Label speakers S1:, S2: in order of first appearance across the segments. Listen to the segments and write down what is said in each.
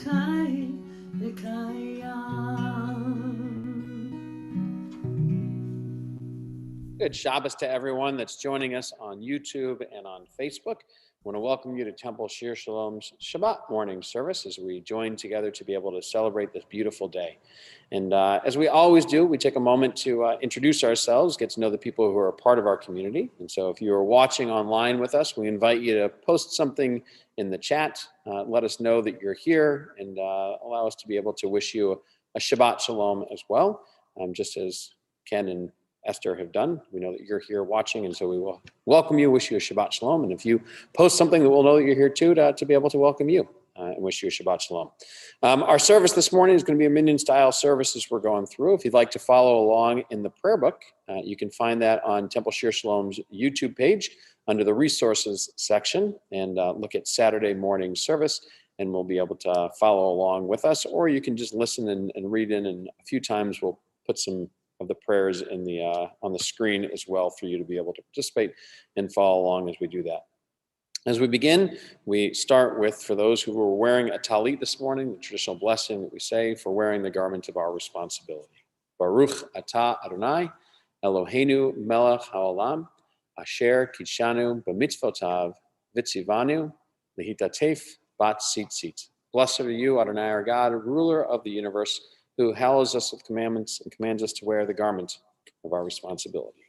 S1: חי וקיים.
S2: Good Shabbos to everyone that's joining us on YouTube and on Facebook. I want to welcome you to Temple Shir Shalom's Shabbat morning service as we join together to be able to celebrate this beautiful day. And as we always do, we take a moment to introduce ourselves, get to know the people who are a part of our community. And so if you are watching online with us, we invite you to post something in the chat, let us know that you're here, and allow us to be able to wish you a Shabbat Shalom as well, just as Ken and Esther have done. We know that you're here watching, and so we will welcome you, wish you a Shabbat Shalom. And if you post something, that we'll know that you're here too, to be able to welcome you and wish you a Shabbat Shalom. Our service this morning is going to be a minyan-style service as we're going through. If you'd like to follow along in the prayer book, you can find that on Temple Shir Shalom's YouTube page under the resources section, and look at Saturday morning service, and we'll be able to follow along with us. Or you can just listen and read in, and a few times we'll put some of the prayers in the on the screen as well for you to be able to participate and follow along as we do that. As we begin, we start with, for those who were wearing a talit this morning, the traditional blessing that we say for wearing the garment of our responsibility. Baruch atah Adonai, Eloheinu melech haolam, asher kidshanu b'mitzvotav v'tzivanu lehitatef bat tzitzit. Blessed are you, Adonai our God, ruler of the universe, who hallows us with commandments and commands us to wear the garment of our responsibility.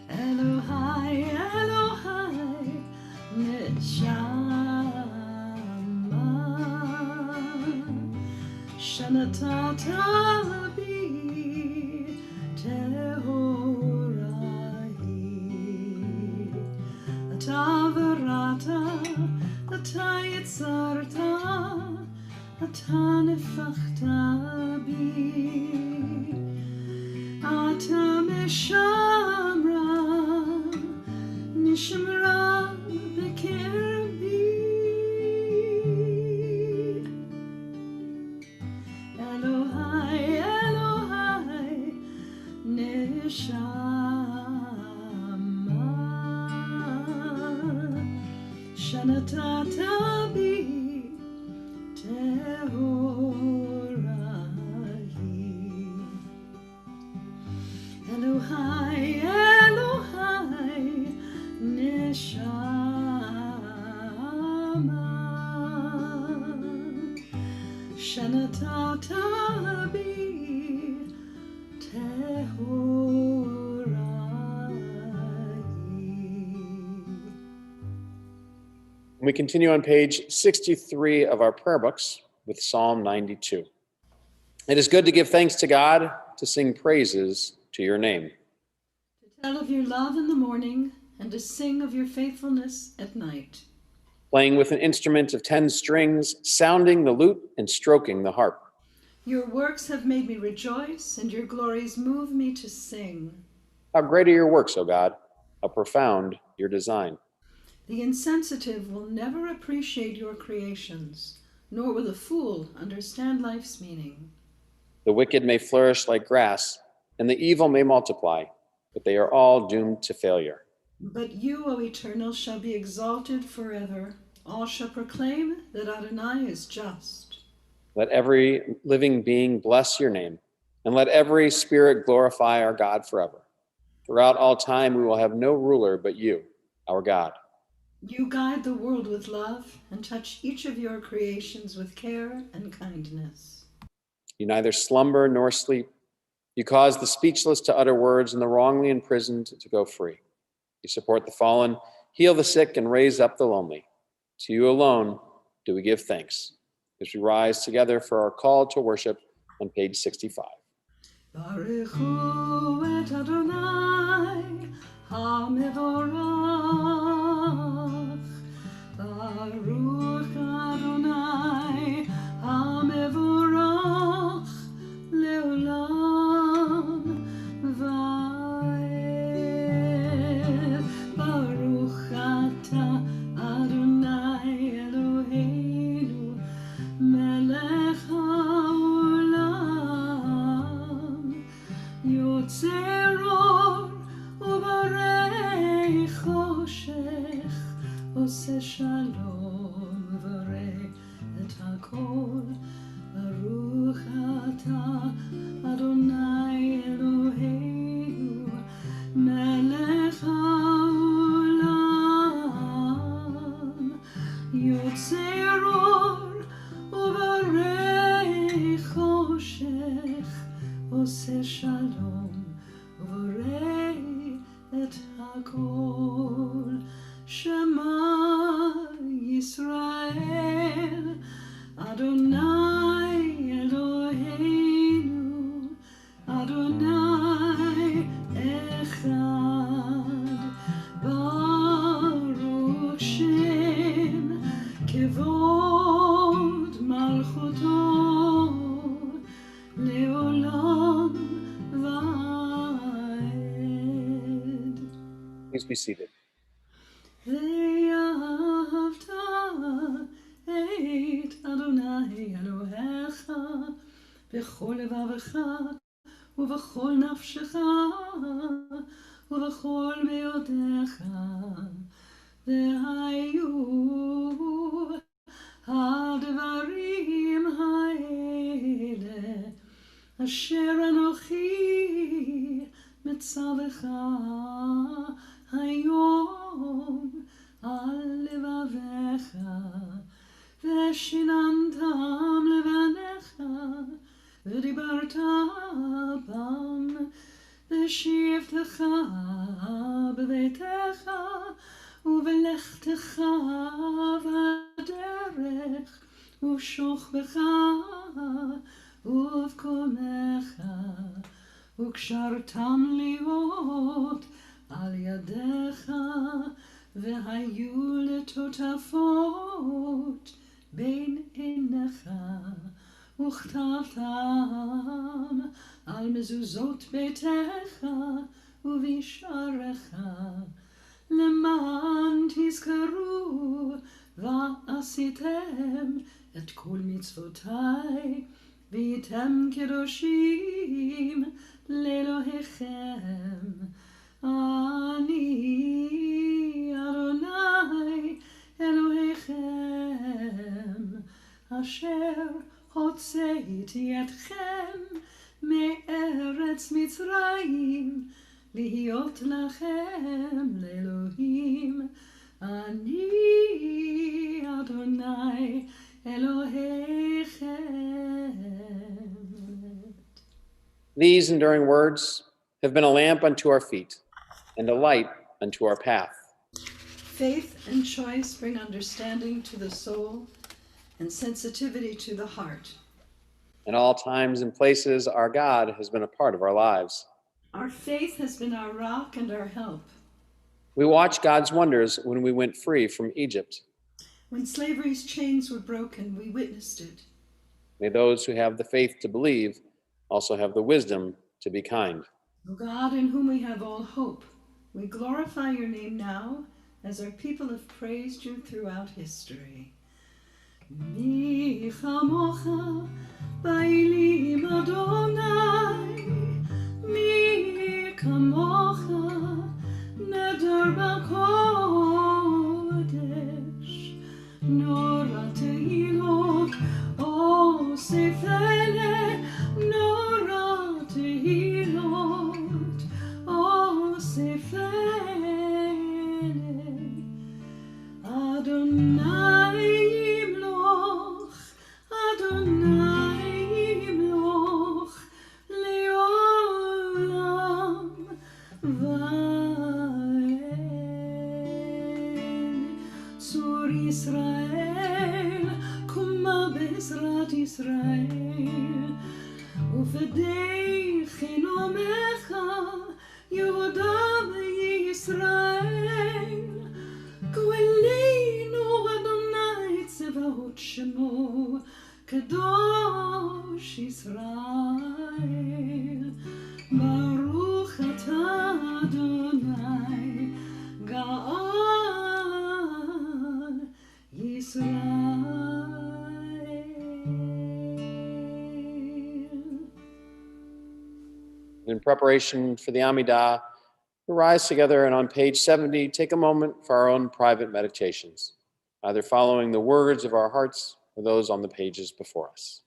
S1: Elohai, Elohai, neshama, shenatata bi tehorahi, atavarata, ata yitzarta, ata nefachta bi, ata meshamra, nishmara b'kerbi. Elohai, Elohai, neshama, shenatata bi tehorahi. Elohai, Elohai, neshama, shenatata bi tehorahi.
S2: We continue on page 63 of our prayer books with Psalm 92. It is good to give thanks to God, to sing praises to your name.
S1: To tell of your love in the morning and to sing of your faithfulness at night.
S2: Playing with an instrument of 10 strings, sounding the lute and stroking the harp.
S1: Your works have made me rejoice, and your glories move me to sing.
S2: How great are your works, O God! How profound your design.
S1: The insensitive will never appreciate your creations, nor will a fool understand life's meaning.
S2: The wicked may flourish like grass, and the evil may multiply, but they are all doomed to failure.
S1: But you, O Eternal, shall be exalted forever. All shall proclaim that Adonai is just.
S2: Let every living being bless your name, and let every spirit glorify our God forever. Throughout all time we will have no ruler but you, our God.
S1: You guide the world with love and touch each of your creations with care and kindness.
S2: You neither slumber nor sleep. You cause the speechless to utter words and the wrongly imprisoned to go free. You support the fallen, heal the sick, and raise up the lonely. To you alone do we give thanks, as we rise together for our call to worship on page 65.
S1: Baruch hu et Adonai ha-mevorach. Baruch Adonai ha-mevorach leolam va'ed. Baruch ata Adonai Eloheinu melech haolam. Yotzer or u'barecha הכל. שמע ישראל, אדוני אלוהינו, אדוני אחד. ברוך שם כבוד מלכותו לעולם ועד.
S2: Please be seated.
S1: ואהבת את אדוני אלוהיך בכל לבבך ובכל נפשך ובכל מאודך. והיו הדברים האלה אשר אנוכי מצווך היום על לבביך, ושיננתם לבניך, ודיברת בם בשבתך בביתך ובלכתך בדרך ובשוכבך ובקומך, וקשרתם להיות על ידיך, והיו לטוטפות בין עיניך, וכתבתם על מזוזות ביתך ובשעריך, למען תזכרו ועשיתם את כל מצוותיי, והייתם קדושים לאלוהיכם. אני אדוני אלוהיכם, אשר הוצאתי אתכם מארץ מצרים, להיות לכם לאלוהים. אני אדוני אלוהיכם.
S2: These enduring words have been a lamp unto our feet and a light unto our path.
S1: Faith and choice bring understanding to the soul and sensitivity to the heart.
S2: In all times and places, our God has been a part of our lives.
S1: Our faith has been our rock and our help.
S2: We watched God's wonders when we went free from Egypt.
S1: When slavery's chains were broken, we witnessed it.
S2: May those who have the faith to believe also have the wisdom to be kind.
S1: O God, in whom we have all hope, we glorify your name now as our people have praised you throughout history. Mi chamocha ba'elim Adonai, mi kamocha nedar b'kodesh, nora tehilot osefele, nora tehilot osefele. Adonai imloch, Adonai imloch, leolam va'ed. Sur Israel, kuma bezrat Israel, ufedei chinomecha, Yehuda v'Yisrael. Goelenu Adonai tzevahot shemo, Kadosh Israel. Baruch atah Adonai, Ga'al Yisrael.
S2: In preparation for the Amidah, we rise together and on page 70, take a moment for our own private meditations, either following the words of our hearts or those on the pages before us.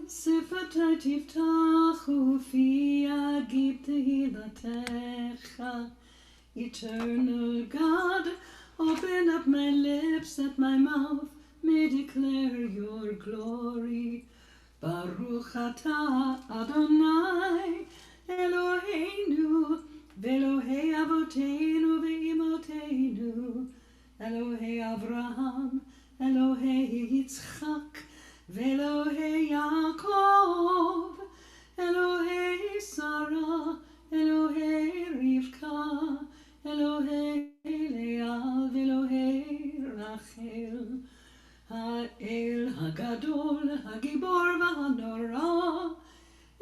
S1: שפתי תפתח ופי אגיד תהילתך. Eternal God, open up my lips that my mouth may declare your glory. Baruch atah Adonai Eloheinu ve'Elohei avoteinu ve'imoteinu, Elohei Avraham, Elohei Yitzchak, ve'Elohei Yaakov, Elohei Sarah, Elohei Rivka, Elohei Leah, ve'Elohei Rachel. האל הגדול, הגיבור והנורא,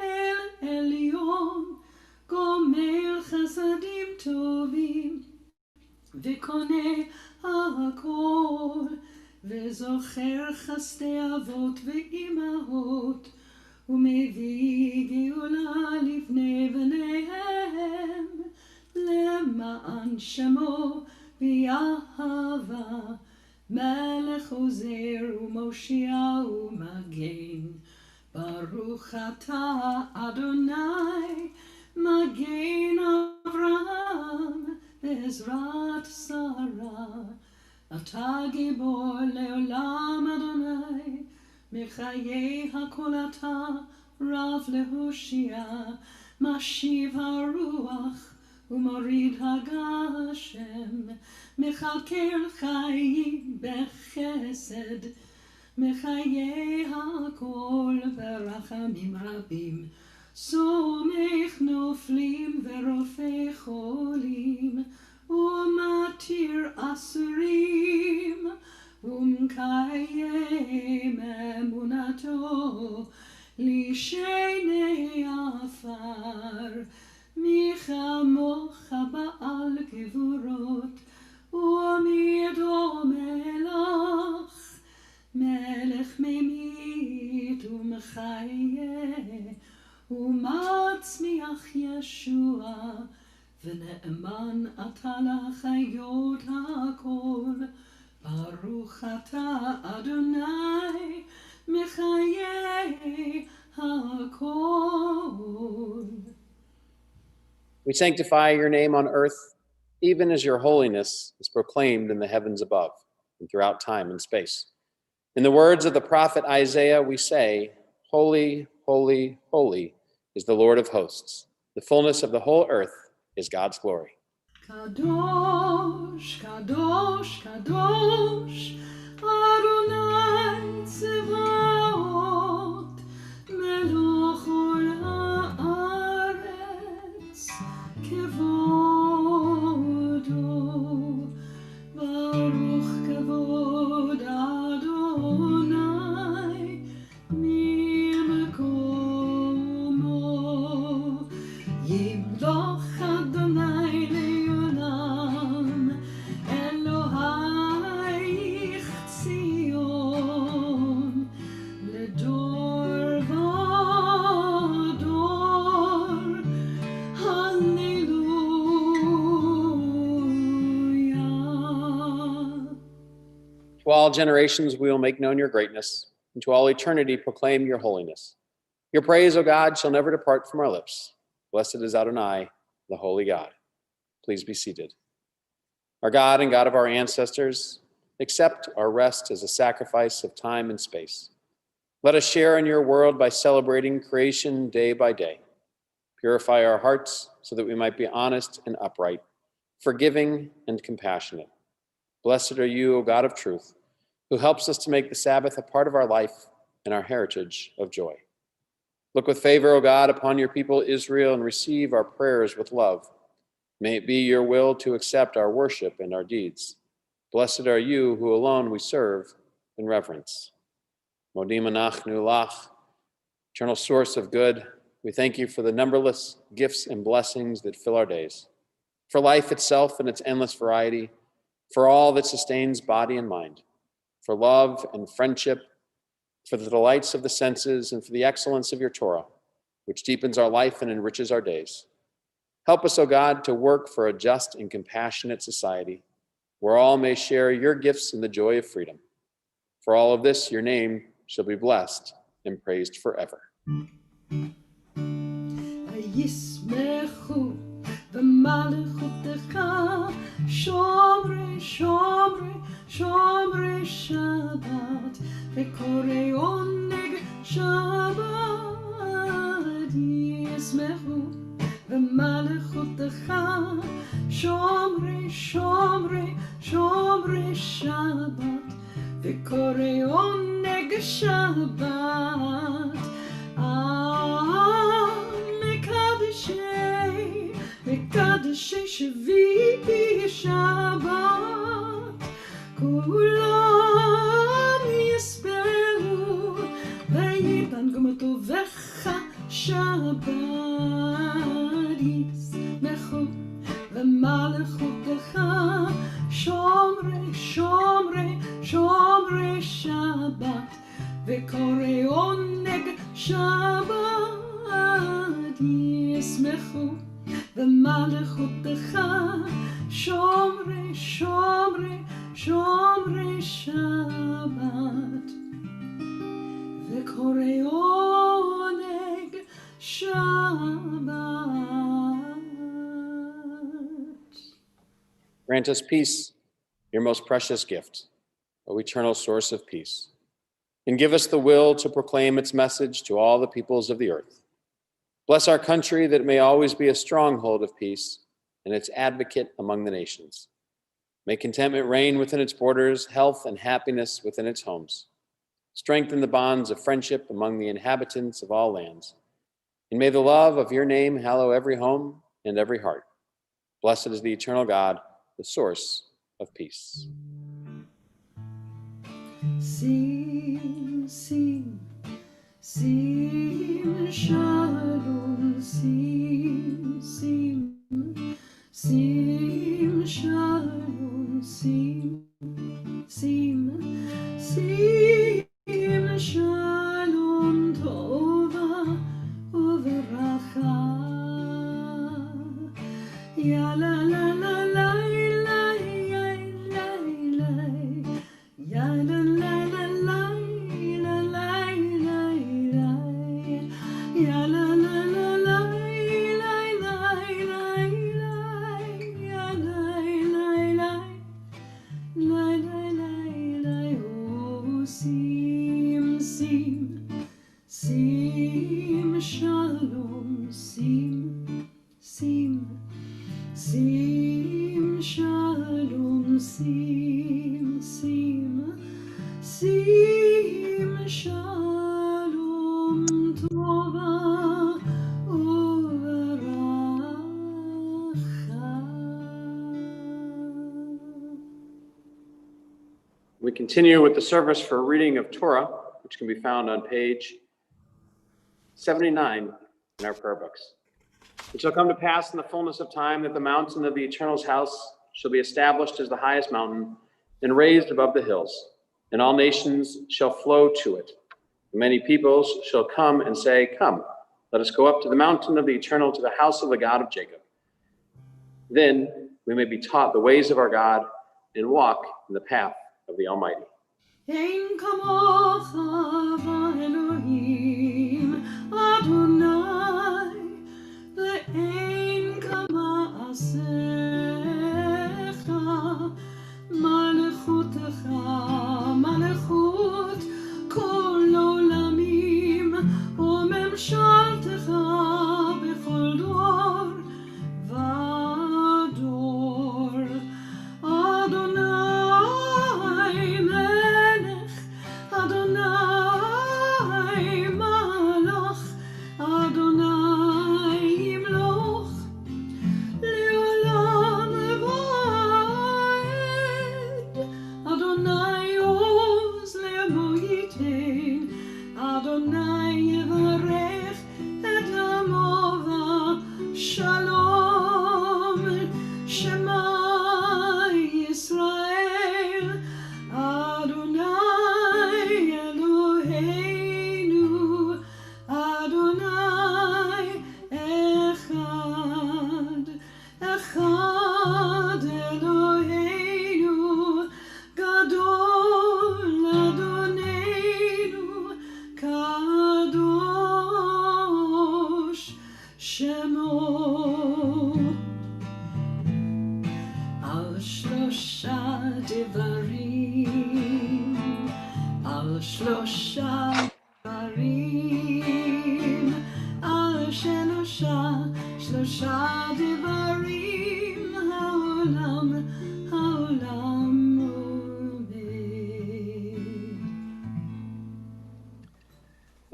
S1: אל עליון, גומל חסדים טובים, וקונה הכל, וזוכר חסדי אבות ואימהות, ומביא גאולה לבני בניהם, למען שמו ויהבה. מלך עוזר ומושיע ומגן, ברוך אתה אדוני, מגן אברהם בעזרת שרה. אתה גיבור לעולם אדוני, מחיי הכל אתה רב להושיע, משיב הרוח ומוריד הגשם, מכלכל חיים בחסד, מחיי הכל ברחמים רבים, סומך נופלים ורופא חולים, ומתיר אסורים, ומקיים אמונתו לשני עפר. מי כמוך בעל גבורות, ומי דומה לך, מלך ממית ומחיה, ומצמיח ישוע, ונאמן אתה לחיות הכל. ברוך אתה אדוני, מחיי הכל.
S2: We sanctify your name on earth, even as your holiness is proclaimed in the heavens above and throughout time and space. In the words of the prophet Isaiah, we say, Holy, holy, holy is the Lord of hosts. The fullness of the whole earth is God's glory.
S1: Kadosh, kadosh, kadosh, Adonai Tzevaot, melech ol haaretz, kevodo, baruch kavod Adonai, mimakomo, yimloch Adonai le'olam, Elohayich Tzion, ledor vador, hallelujah.
S2: To all generations we will make known your greatness, and to all eternity proclaim your holiness. Your praise, O God, shall never depart from our lips. Blessed is Adonai, the holy God. Please be seated. Our God and God of our ancestors, accept our rest as a sacrifice of time and space. Let us share in your world by celebrating creation day by day. Purify our hearts so that we might be honest and upright, forgiving and compassionate. Blessed are you, O God of truth, who helps us to make the Sabbath a part of our life and our heritage of joy. Look with favor, O God, upon your people Israel and receive our prayers with love. May it be your will to accept our worship and our deeds. Blessed are you who alone we serve in reverence. Modim anachnu lach, eternal source of good, we thank you for the numberless gifts and blessings that fill our days, for life itself and its endless variety, for all that sustains body and mind, for love and friendship, for the delights of the senses, and for the excellence of your Torah, which deepens our life and enriches our days. Help us, O God, to work for a just and compassionate society, where all may share your gifts in the joy of freedom. For all of this, your name shall be blessed and praised forever.
S1: ישמחו במלכותך שומרי שומרי שומרי שבת וקוראי עונג שבת ישמחו במלכותך שומרי שומרי שומרי שבת וקוראי עונג שבת מקדשי שביעי שבת כולם יספרו ויתן גם טובך שבת ישמחו ומלכותך שומרי שומרי שומרי שבת וקוראי עונג שבת ישמחו ומלכותך שומרי שומרי שומרי שבת וקוראי עונג שבת.
S2: Grant us peace, your most precious gift, O eternal source of peace, and give us the will to proclaim its message to all the peoples of the earth. Bless our country that it may always be a stronghold of peace and its advocate among the nations. May contentment reign within its borders, health and happiness within its homes. Strengthen the bonds of friendship among the inhabitants of all lands. And may the love of your name hallow every home and every heart. Blessed is the eternal God, the source of peace.
S1: Sim, sim, sim, shalom, sim, sim, sim, shalom, sim, sim, sim, shalom, tova, uveracha, ya la la la la la, ya la la la la, ya la la la la, ya la la, oh sim, sim, sim, shalom, sim, sim, sim, shalom, sim, sim, sim, shalom, tova, uveracha.
S2: We continue with the service for reading of Torah, which can be found on page 79 in our prayer books. It shall come to pass in the fullness of time that the mountain of the Eternal's house shall be established as the highest mountain and raised above the hills, and all nations shall flow to it. Many peoples shall come and say, come, let us go up to the mountain of the Eternal, to the house of the God of Jacob. Then we may be taught the ways of our God and walk in the path of the Almighty.
S1: Ein kamocha v'Elohim Adonai ve'ein kama'asecha malchutecha malchut kol olamim u'memshaltecha b'chol dor v'dor Adonai melech Adonai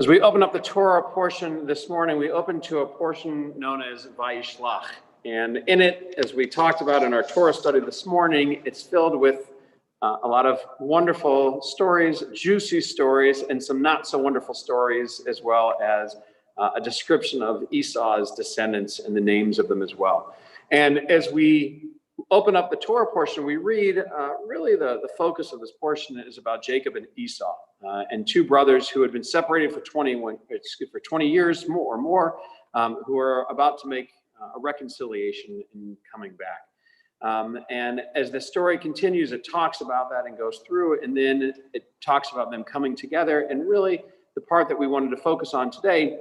S2: As we open up the Torah portion this morning, we open to a portion known as Vayishlach. And in it, as we talked about in our Torah study this morning, it's filled with a lot of wonderful stories, juicy stories, and some not so wonderful stories, as well as a description of Esau's descendants and the names of them as well. And as we open up the Torah portion, we read really the focus of this portion is about Jacob and Esau, and two brothers who had been separated for 20 years or more, who are about to make a reconciliation in coming back. And as the story continues, it talks about that and goes through, and then it talks about them coming together. And really, the part that we wanted to focus on today,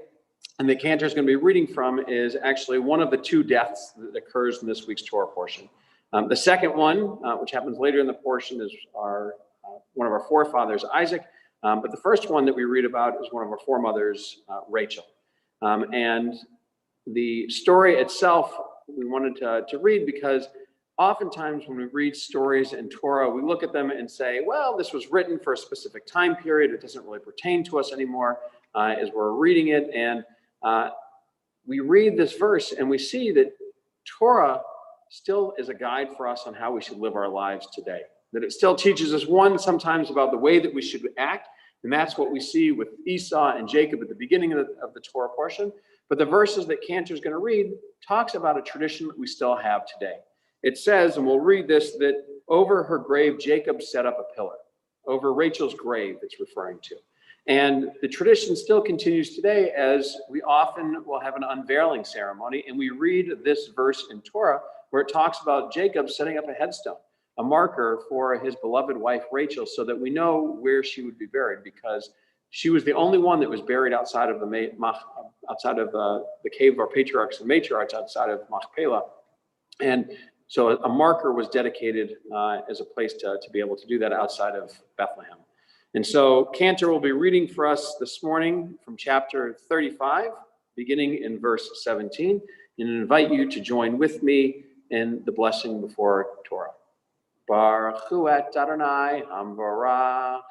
S2: and that Cantor is going to be reading from, is actually one of the two deaths that occurs in this week's Torah portion. The second one, which happens later in the portion, is one of our forefathers, Isaac. But the first one that we read about is one of our foremothers, Rachel. And the story itself, we wanted to read because oftentimes when we read stories in Torah, we look at them and say, well, this was written for a specific time period. It doesn't really pertain to us anymore as we're reading it. And we read this verse and we see that Torah still is a guide for us on how we should live our lives today. That it still teaches us, one, sometimes about the way that we should act. And that's what we see with Esau and Jacob at the beginning of the Torah portion. But the verses that Cantor is going to read talks about a tradition that we still have today. It says, and we'll read this, that over her grave, Jacob set up a pillar. Over Rachel's grave, it's referring to. And the tradition still continues today, as we often will have an unveiling ceremony. And we read this verse in Torah where it talks about Jacob setting up a headstone, a marker for his beloved wife, Rachel, so that we know where she would be buried, because she was the only one that was buried outside of the cave of our patriarchs and matriarchs, outside of Machpelah. And so a marker was dedicated as a place to be able to do that outside of Bethlehem. And so Cantor will be reading for us this morning from chapter 35, beginning in verse 17, and invite you to join with me in the blessing before Torah. Baruch hu et Adonai hamvarach,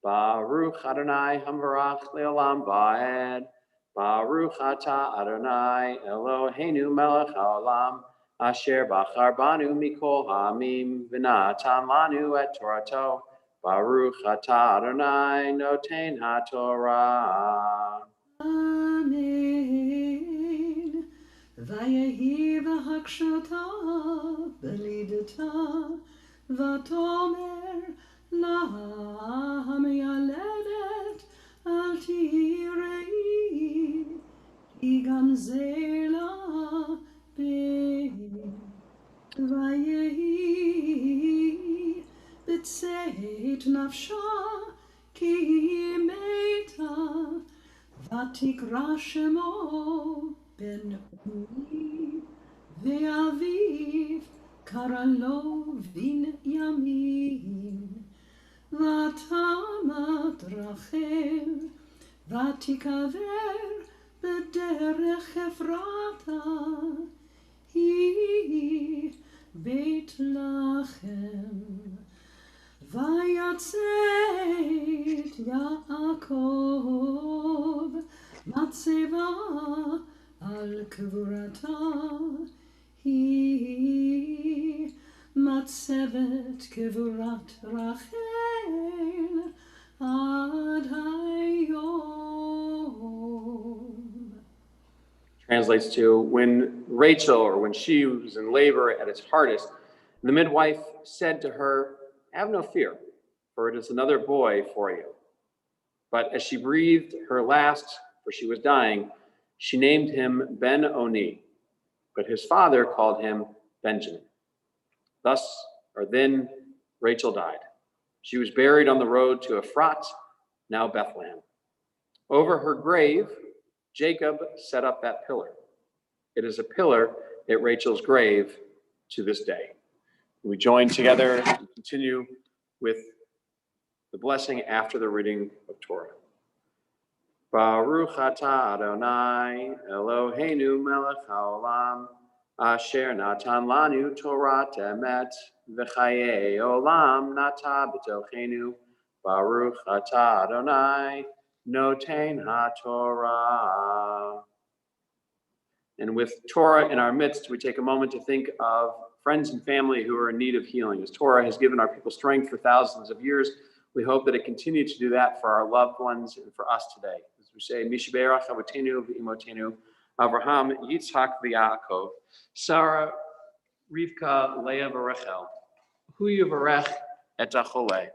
S2: Baruch Adonai hamvarach leolam va'ed, Baruch atah Adonai Eloheinu melech haolam, Asher bachar banu mikol ha'amim, v'natan lanu et Torato, Baruch atah Adonai noten ha'torah.
S1: Amen. Vayehi v'hakshata b'lidata, v'tomer la ha'meyaledet al tirei, ki gam ze la Vayehi b'tzeit nafsha ki meta, vatikra shemo ben uni, ve'aviv kara lo Binyamin, vatamat Rachel, vatikaver b'derech Efrata, hi Beit Lachem, vayatzet Yaakov matzeva al kvorata, hi matzevet kvorat Rachel ad hayom.
S2: Translates to, when Rachel, or when she was in labor at its hardest, the midwife said to her, have no fear, for it is another boy for you. But as she breathed her last, for she was dying, she named him Ben-Oni, but his father called him Benjamin. Then Rachel died. She was buried on the road to Ephrat, now Bethlehem. Over her grave, Jacob set up that pillar. It is a pillar at Rachel's grave to this day. We join together and continue with the blessing after the reading of Torah. Baruch atah Adonai Eloheinu melech haolam, asher natan lanu Torat emet, v'chayei olam nata b'tochenu. Baruch atah Adonai Notain HaTorah. And with Torah in our midst, we take a moment to think of friends and family who are in need of healing. As Torah has given our people strength for thousands of years, we hope that it continues to do that for our loved ones and for us today. As we say, Mishaberach Avotenu v'Imotenu, Avraham, Yitzhak v'Yaakov, Sarah, Rivka, Leah v'Rachel, Hu Yivarech et Achole.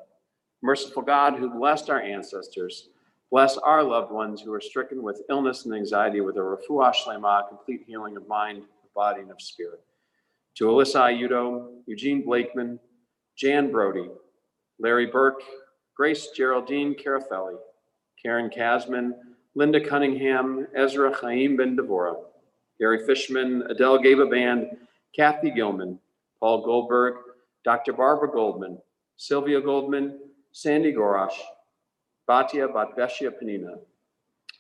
S2: Merciful God, who blessed our ancestors, bless our loved ones who are stricken with illness and anxiety with a refuah shlema, complete healing of mind, of body, and of spirit. To Alyssa Ayudo, Eugene Blakeman, Jan Brody, Larry Burke, Grace Geraldine Carafelli, Karen Kasman, Linda Cunningham, Ezra Chaim Ben Devorah, Gary Fishman, Adele Gaba Band, Kathy Gilman, Paul Goldberg, Dr. Barbara Goldman, Sylvia Goldman, Sandy Gorash, Batia Batbeshia Panina,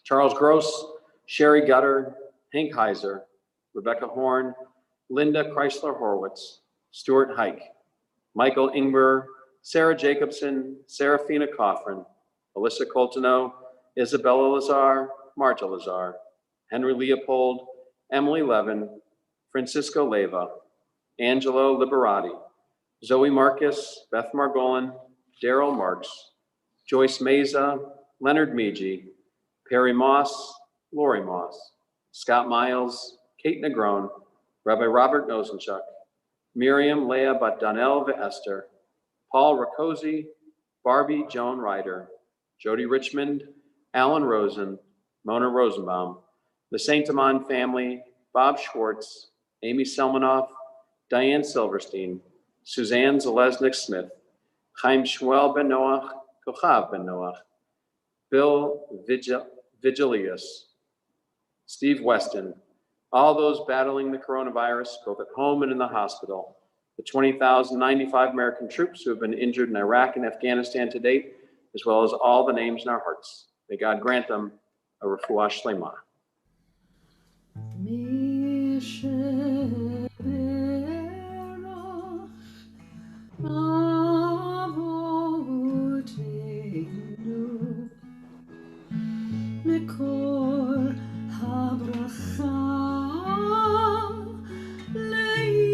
S2: Charles Gross, Sherry Gutter, Hank Heiser, Rebecca Horn, Linda Chrysler Horwitz, Stuart Hike, Michael Ingber, Sarah Jacobson, Serafina Coffrin, Alyssa Coltoneau, Isabella Lazar, Marta Lazar, Henry Leopold, Emily Levin, Francisco Leva, Angelo Liberati, Zoe Marcus, Beth Margolin, Daryl Marks, Joyce Meza, Leonard Meege, Perry Moss, Lori Moss, Scott Miles, Kate Negron, Rabbi Robert Nosenchuk, Miriam Leah Batdanel Esther, Paul Rakosi, Barbie Joan Ryder, Jody Richmond, Alan Rosen, Mona Rosenbaum, the Saint Amand family, Bob Schwartz, Amy Selmanoff, Diane Silverstein, Suzanne Zalesnik Smith, Chaim Shmuel Ben Noach, Kochav Ben Noach, Bill Vigilius, Steve Weston, all those battling the coronavirus, both at home and in the hospital, the 20,095 American troops who have been injured in Iraq and Afghanistan to date, as well as all the names in our hearts. May God grant them a refuah shlema.
S1: מקור הברכה לאמותינו.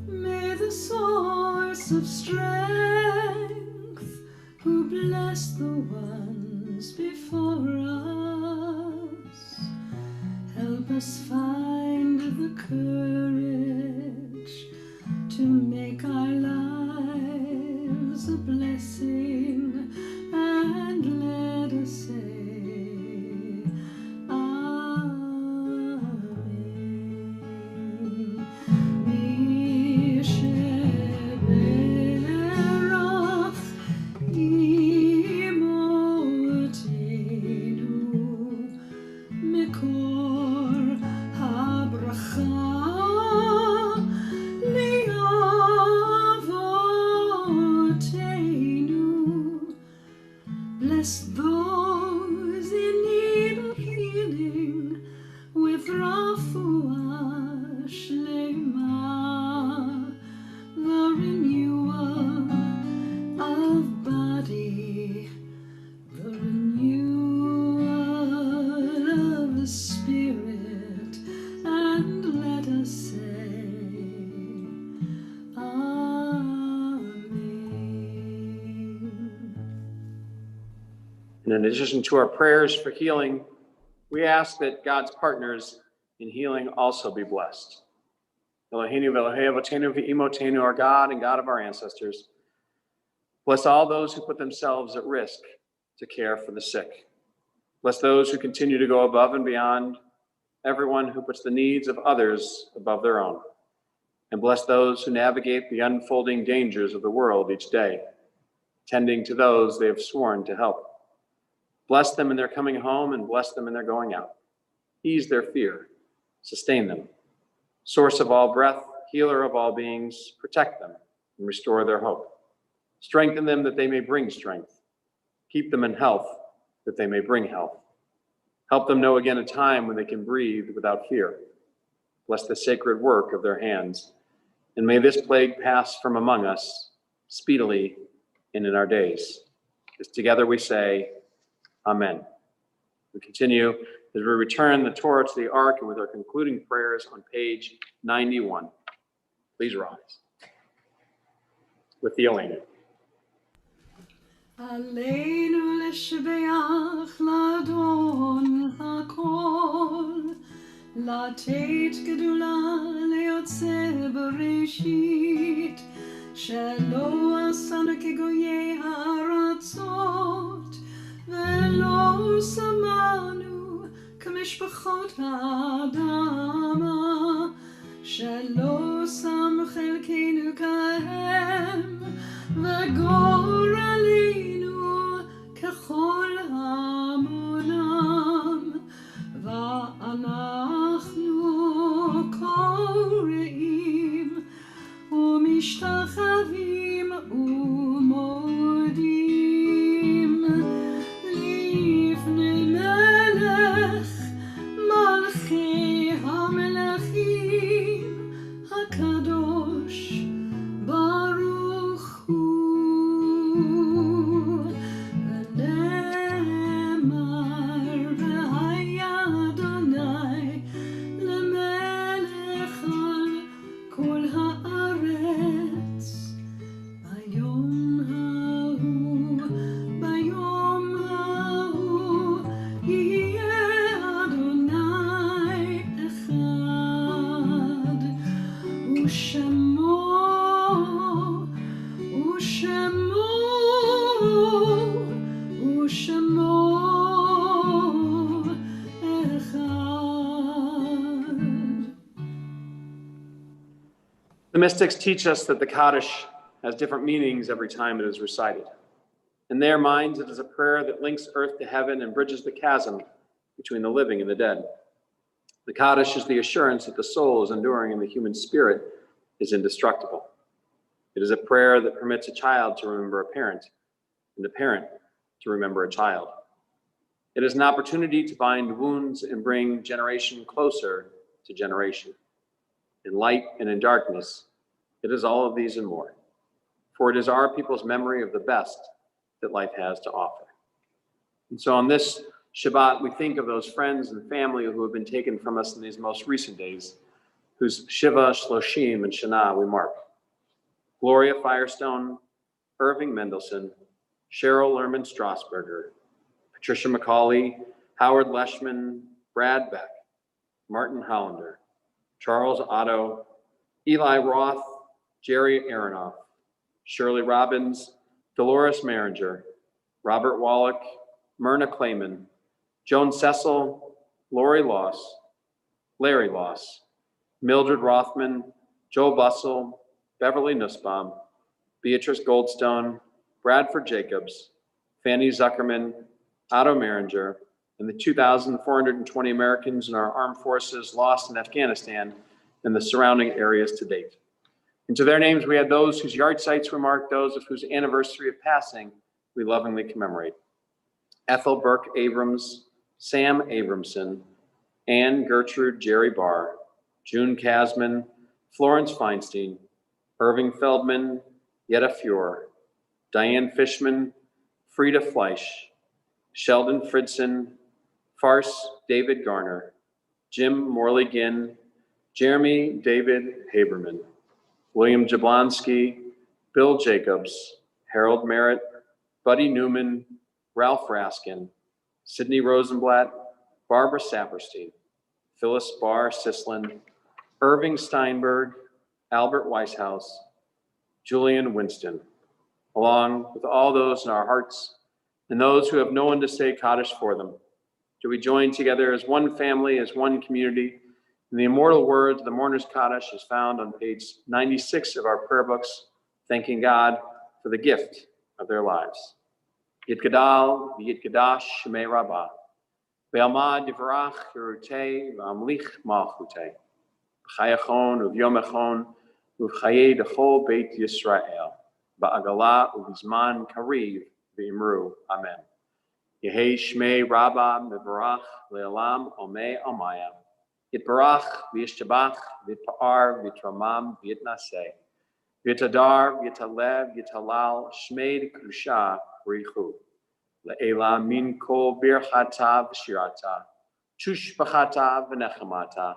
S1: May the source of strength, who blessed the ones before us, help us find the courage to make our lives a blessing, and let us say Amen. Misheberach imotenu mikor habracha. Bless those in need of healing with refuah shlema, the renewal of body, the renewal of the spirit, and let us say
S2: And in addition to our prayers for healing, we ask that God's partners in healing also be blessed. Eloheinu v'Elohei Avotenu v'Imotenu, our God and God of our ancestors, bless all those who put themselves at risk to care for the sick. Bless those who continue to go above and beyond, everyone who puts the needs of others above their own. And bless those who navigate the unfolding dangers of the world each day, tending to those they have sworn to help. Bless them in their coming home and bless them in their going out. Ease their fear, sustain them. Source of all breath, healer of all beings, protect them and restore their hope. Strengthen them that they may bring strength. Keep them in health that they may bring health. Help them know again a time when they can breathe without fear. Bless the sacred work of their hands. And may this plague pass from among us speedily, and in our days. As together we say, Amen. We continue as we return the Torah to the Ark and with our concluding prayers on page 91. Please rise. With the Elena.
S1: עלינו לשבח לאדון הכל, לתת גדולה ליוצא בראשית, שלא עשנו כגויי הארצות, ולא שמנו כמשפחות האדמה, שלא שם חלקנו כהם, וגורלנו ככל המונם, ואנחנו קוראים ומשתחווים ומודים לפני מלך מלכי המלכים הקדוש ברוך הוא. ונאמר והיה אדוני למלך על כל הארץ ביום ההוא יהיה אדוני אחד, ושמו אחד.
S2: The mystics teach us that the Kaddish has different meanings every time it is recited. In their minds, it is a prayer that links earth to heaven and bridges the chasm between the living and the dead. The Kaddish is the assurance that the soul is enduring and the human spirit is indestructible. It is a prayer that permits a child to remember a parent and a parent to remember a child. It is an opportunity to bind wounds and bring generation closer to generation. In light and in darkness, it is all of these and more. For it is our people's memory of the best that life has to offer. And so on this Shabbat, we think of those friends and family who have been taken from us in these most recent days, whose Shiva, Shloshim, and Shana we mark. Gloria Firestone, Irving Mendelson, Cheryl Lerman Strasburger, Patricia McCauley, Howard Leschman, Brad Beck, Martin Hollander, Charles Otto, Eli Roth, Jerry Aronoff, Shirley Robbins, Dolores Maringer, Robert Wallach, Myrna Clayman, Joan Cecil, Lori Loss, Larry Loss, Mildred Rothman, Joe Bussell, Beverly Nussbaum, Beatrice Goldstone, Bradford Jacobs, Fanny Zuckerman, Otto Maringer, and the 2,420 Americans in our armed forces lost in Afghanistan and the surrounding areas to date. And to their names, we add those whose yard sites we mark, those of whose anniversary of passing we lovingly commemorate. Ethel Burke Abrams, Sam Abramson, Anne Gertrude Jerry Barr, June Kasman, Florence Feinstein, Irving Feldman, Yetta Fuhr, Diane Fishman, Frida Fleisch, Sheldon Fridson, Farce David Garner, Jim Morley Ginn, Jeremy David Haberman, William Jablonski, Bill Jacobs, Harold Merritt, Buddy Newman, Ralph Raskin, Sidney Rosenblatt, Barbara Saperstein, Phyllis Barr Sislin, Irving Steinberg, Albert Weishaus, Julian Winston, along with all those in our hearts and those who have no one to say Kaddish for them. Do we join together as one family, as one community? And the immortal words of the Mourner's Kaddish is found on page 96 of our prayer books, thanking God for the gift of their lives. Yitgadal v'yitgadash shemei rabbah, ve'alma divrach yerutei v'amlich malchutei, v'chayachon u'vyomechon u'v'chayei dechol beit Yisrael, ba'agala u'v'zman kariv v'imru. Amen. Yehei shmei rabbah mevarach le'olam omei almaya, Yitbarach v'yishtabach v'yitpa'ar v'yitramam v'yitnaseh, V'yitadar, v'yitalev, v'yitalal, shmeid kusha richu. Le'ela min kol birchata v'shirata, chushpachata v'nechamata,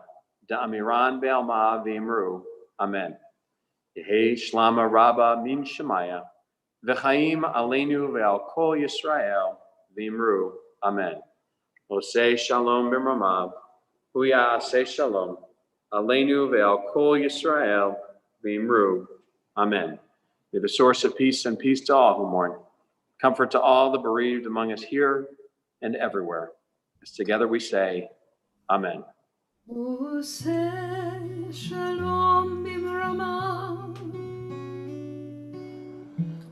S2: da'amiran be'alma v'imru. Amen. Yehi shlama rabba min shemaya, v'chaim aleinu ve'al kol Yisrael v'imru. Amen. Oseh shalom b'mramav, huya aseh shalom, aleinu ve'al kol Yisrael v'imru. Amen. May the source of peace and peace to all who mourn, comfort to all the bereaved among us here and everywhere. As together we say, Amen.
S1: Oseh shalom b'mramav,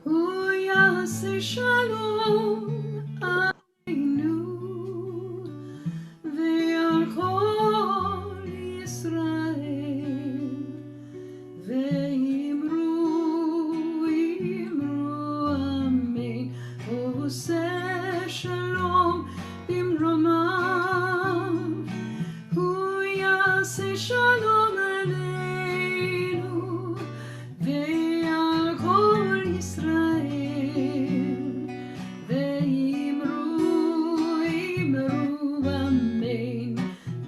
S1: huyaseh shalom aleinu ve'al kol Yisrael ve'imru amen. Oseh shalom b'mramav, huyaseh shalom aleinu ve'al kol Yisrael ve'imru amen.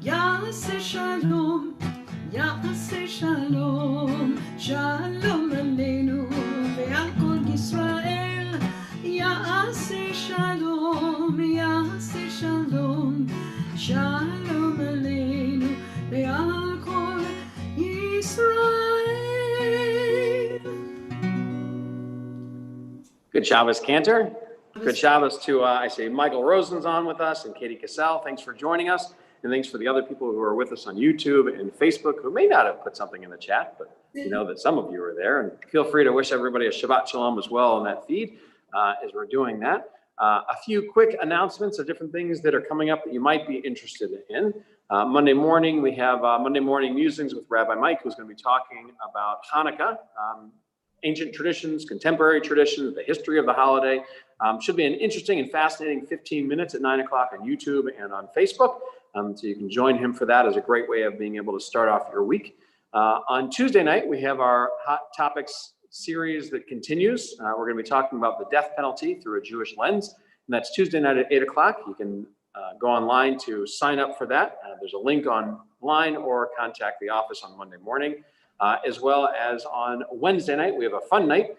S1: Yaseh shalom, yaseh shalom, shalom aleinu ve'al kol Yisrael. Yaseh shalom, yaseh shalom, shalom aleinu ve'al kol Yisrael.
S2: Good Shabbos, Cantor. Good Shabbos to, I say, Michael Rosen's on with us and Katie Cassell. Thanks for joining us. And thanks for the other people who are with us on YouTube and Facebook who may not have put something in the chat, but you know that some of you are there. And feel free to wish everybody a Shabbat Shalom as well on that feed as we're doing that. A few quick announcements of different things that are coming up that you might be interested in. Monday morning, we have Monday Morning Musings with Rabbi Mike, who's going to be talking about Hanukkah, ancient traditions, contemporary traditions, the history of the holiday. Should be an interesting and fascinating 15 minutes at 9 o'clock on YouTube and on Facebook. So you can join him for that as a great way of being able to start off your week. On Tuesday night, we have our Hot Topics series that continues. We're going to be talking about the death penalty through a Jewish lens. And that's Tuesday night at 8 o'clock. You can go online to sign up for that. There's a link online or contact the office on Monday morning. As well as on Wednesday night, we have a fun night,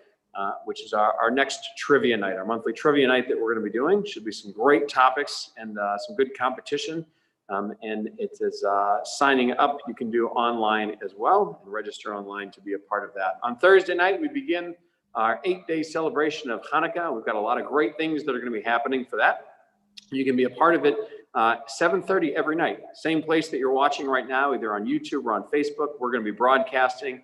S2: which is our next trivia night, our monthly trivia night that we're going to be doing. Should be some great topics and some good competition. And it is signing up you can do online as well and register online to be a part of that. On Thursday night, we begin our 8-day celebration of Hanukkah. We've got a lot of great things that are going to be happening for that. You can be a part of it 7:30 every night. Same place that you're watching right now, either on YouTube or on Facebook. We're going to be broadcasting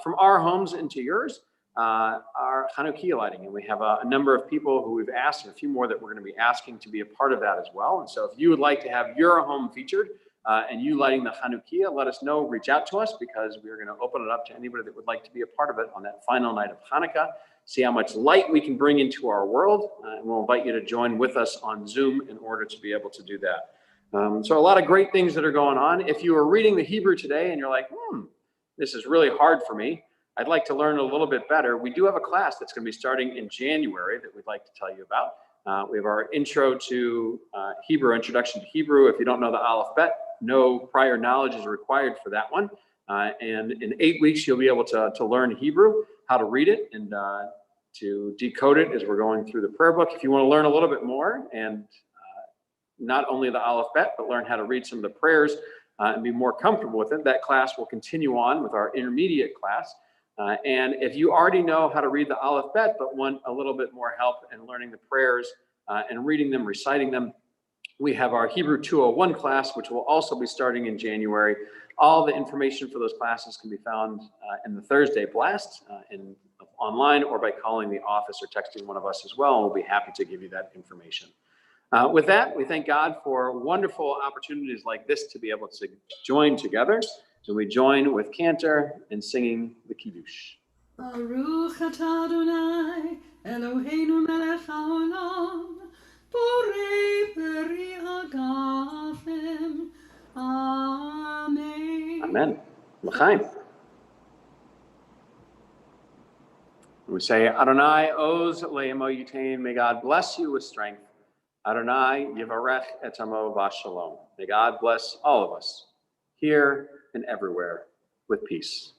S2: from our homes into yours, our Hanukkah lighting. And we have a number of people who we've asked, and a few more that we're going to be asking to be a part of that as well. And so if you would like to have your home featured and you lighting the Hanukkah, let us know, reach out to us, because we're going to open it up to anybody that would like to be a part of it on that final night of Hanukkah. See how much light we can bring into our world, and we'll invite you to join with us on Zoom in order to be able to do that. So a lot of great things that are going on. If you are reading the Hebrew today and you're like, this is really hard for me, I'd like to learn a little bit better, we do have a class that's going to be starting in January that we'd like to tell you about. We have our intro to Hebrew, introduction to Hebrew. If you don't know the Aleph Bet, no prior knowledge is required for that one. And in 8 weeks, you'll be able to learn Hebrew, how to read it, and to decode it as we're going through the prayer book. If you want to learn a little bit more, and not only the Aleph Bet, but learn how to read some of the prayers and be more comfortable with it, that class will continue on with our intermediate class. And if you already know how to read the Aleph Bet, but want a little bit more help in learning the prayers and reading them, reciting them, we have our Hebrew 201 class, which will also be starting in January. All the information for those classes can be found in the Thursday blast online, or by calling the office or texting one of us as well, and we'll be happy to give you that information. With that, we thank God for wonderful opportunities like this to be able to join together. So we join with Cantor in singing the Kiddush.
S1: Baruch atah Adonai, Eloheinu melech haolam, borei peri hagafem. Amen.
S2: Amen. L'chaim. We say, Adonai oz le'emo yitain. May God bless you with strength. Adonai yivarech et amo v'shalom. May God bless all of us, here and everywhere, with peace.